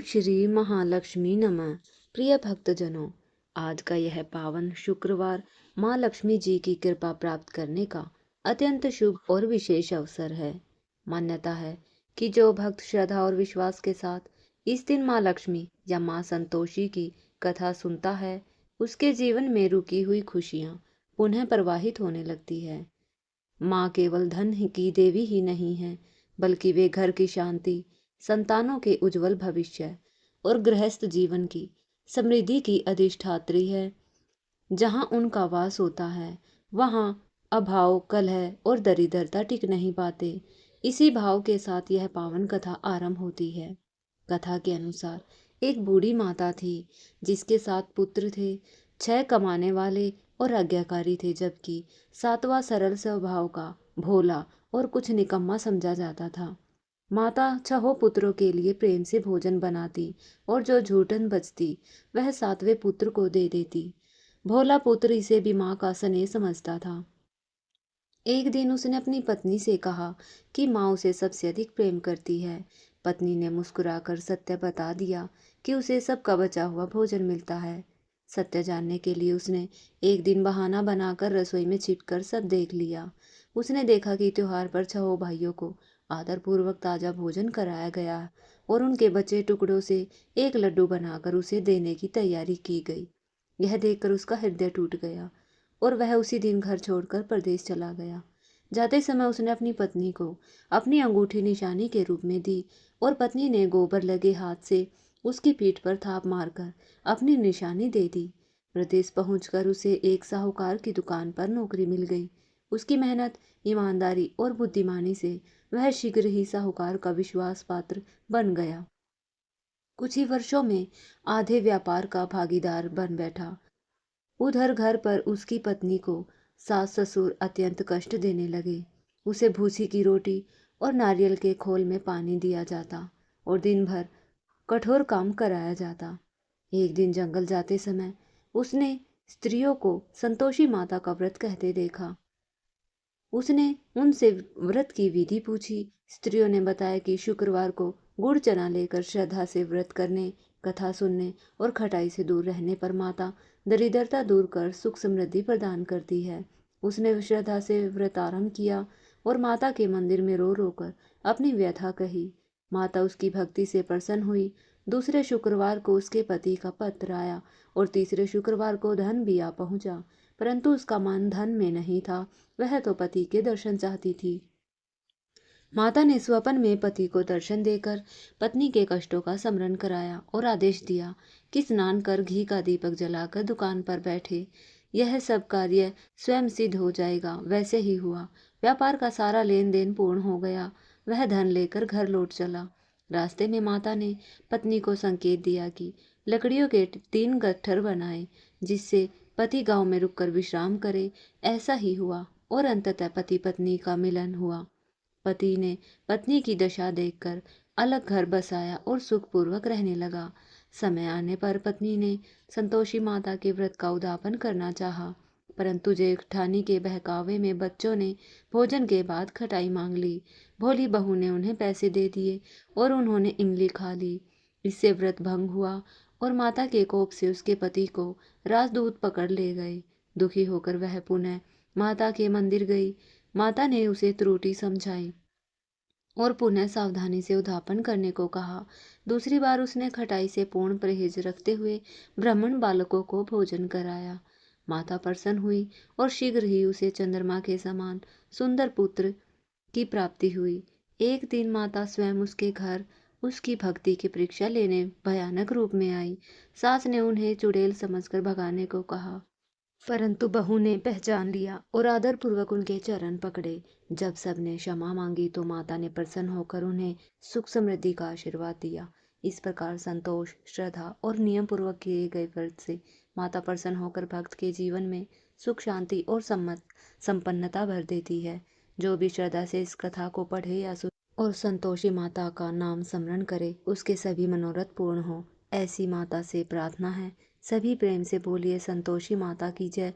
श्री महालक्ष्मी नमः। प्रिय भक्तजनों, आज का यह पावन शुक्रवार माँ लक्ष्मी जी की कृपा प्राप्त करने का अत्यंत शुभ और विशेष अवसर है। मान्यता है कि जो भक्त श्रद्धा और विश्वास के साथ इस दिन माँ लक्ष्मी या माँ संतोषी की कथा सुनता है, उसके जीवन में रुकी हुई खुशियाँ पुनः प्रवाहित होने लगती है। माँ केवल की देवी ही नहीं है, बल्कि वे घर की शांति, संतानों के उज्जवल भविष्य और गृहस्थ जीवन की समृद्धि की अधिष्ठात्री है। जहाँ उनका वास होता है, वहाँ अभाव, कलह और दरिद्रता टिक नहीं पाते। इसी भाव के साथ यह पावन कथा आरंभ होती है। कथा के अनुसार एक बूढ़ी माता थी, जिसके 7 पुत्र थे। 6 कमाने वाले और आज्ञाकारी थे, जबकि 7वां सरल स्वभाव का, भोला और कुछ निकम्मा समझा जाता था। माता 6 पुत्रों के लिए प्रेम से भोजन बनाती और जो झूठन बचती वह 7वें पुत्र को दे देती। भोला पुत्र इसे भी माँ का स्नेह समझता था। एक दिन उसने अपनी पत्नी से कहा कि माँ उसे सबसे अधिक प्रेम करती है। पत्नी ने मुस्कुराकर सत्य बता दिया कि उसे सबका बचा हुआ भोजन मिलता है। सत्य जानने के लिए उसने एक दिन बहाना बनाकर रसोई में छिपकर सब देख लिया। उसने देखा कि त्योहार पर 6 भाइयों को आदरपूर्वक ताजा भोजन कराया गया और उनके बचे टुकड़ों से एक लड्डू बनाकर उसे देने की तैयारी की गई। यह देखकर उसका हृदय टूट गया और वह उसी दिन घर छोड़कर परदेश चला गया। जाते समय उसने अपनी पत्नी को अपनी अंगूठी निशानी के रूप में दी और पत्नी ने गोबर लगे हाथ से उसकी पीठ पर थाप मारकर अपनी निशानी दे दी। प्रदेश पहुंचकर उसे एक साहूकार की दुकान पर नौकरी मिल गई। उसकी मेहनत, ईमानदारी और बुद्धिमानी से वह शीघ्र ही साहूकार का विश्वास पात्र बन गया। कुछ ही वर्षों में आधे व्यापार का भागीदार बन बैठा। उधर घर पर उसकी पत्नी को सास ससुर अत्यंत कष्ट देने लगे। उसे भूसी की रोटी और नारियल के खोल में पानी दिया जाता और दिन भर कठोर काम कराया जाता। एक दिन जंगल जाते समय उसने स्त्रियों को संतोषी माता का व्रत कहते देखा। उसने उनसे व्रत की विधि पूछी। स्त्रियों ने बताया कि शुक्रवार को गुड़ चना लेकर श्रद्धा से व्रत करने, कथा सुनने और खटाई से दूर रहने पर माता दरिद्रता दूर कर सुख समृद्धि प्रदान करती है। उसने श्रद्धा से व्रत आरंभ किया और माता के मंदिर में रो रो कर अपनी व्यथा कही। माता उसकी भक्ति से प्रसन्न हुई। दूसरे शुक्रवार को उसके पति का पत्र आया और तीसरे शुक्रवार को धन भी आ पहुंचा, परंतु उसका मन धन में नहीं था। वह तो पति के दर्शन चाहती थी। माता ने स्वप्न में पति को दर्शन देकर पत्नी के कष्टों का स्मरण कराया और आदेश दिया कि स्नान कर घी का दीपक जलाकर दुकान पर बैठे। यह सब कार्य स्वयं सिद्ध हो जाएगा। वैसे ही हुआ। व्यापार का सारा लेन देन पूर्ण हो गया। वह धन लेकर घर लौट चला। रास्ते में माता ने पत्नी को संकेत दिया कि लकड़ियों के 3 गट्ठर बनाए, जिससे पति गांव में रुककर विश्राम करे। ऐसा ही हुआ और अंततः पति पत्नी का मिलन हुआ। पति ने पत्नी की दशा देखकर अलग घर बसाया और सुखपूर्वक रहने लगा। समय आने पर पत्नी ने संतोषी माता के व्रत का उद्यापन करना चाहा, परंतु जेठानी के बहकावे में बच्चों ने भोजन के बाद खटाई मांग ली। भोली बहू ने उन्हें पैसे दे दिए और उन्होंने इमली खा ली। इससे व्रत भंग हुआ और माता के कोप से उसके पति को राजदूत पकड़ ले गए। दुखी होकर वह पुनः माता के मंदिर गई। माता ने उसे त्रुटि समझाई और पुनः सावधानी से उद्यापन करने को कहा। दूसरी बार उसने खटाई से पूर्ण परहेज रखते हुए ब्राह्मण बालकों को भोजन कराया। माता प्रसन्न हुई और शीघ्र ही उसे चंद्रमा के समान सुंदर पुत्र की प्राप्ति हुई। एक दिन माता स्वयं उसके घर उसकी भक्ति की परीक्षा लेने भयानक रूप में आई। सास ने उन्हें चुड़ैल समझकर भगाने को कहा, परंतु बहू ने पहचान लिया और आदरपूर्वक उनके चरण पकड़े। जब सबने क्षमा मांगी तो माता ने प्रसन्न होकर उन्हें सुख समृद्धि का आशीर्वाद दिया। इस प्रकार संतोष, श्रद्धा और नियम पूर्वक किए गए व्रत से माता प्रसन्न होकर भक्त के जीवन में सुख, शांति और संपन्नता भर देती है। जो भी श्रद्धा से इस कथा को पढ़े या सुने और संतोषी माता का नाम स्मरण करे, उसके सभी मनोरथ पूर्ण हो। ऐसी माता से प्रार्थना है। सभी प्रेम से बोलिए संतोषी माता की जय।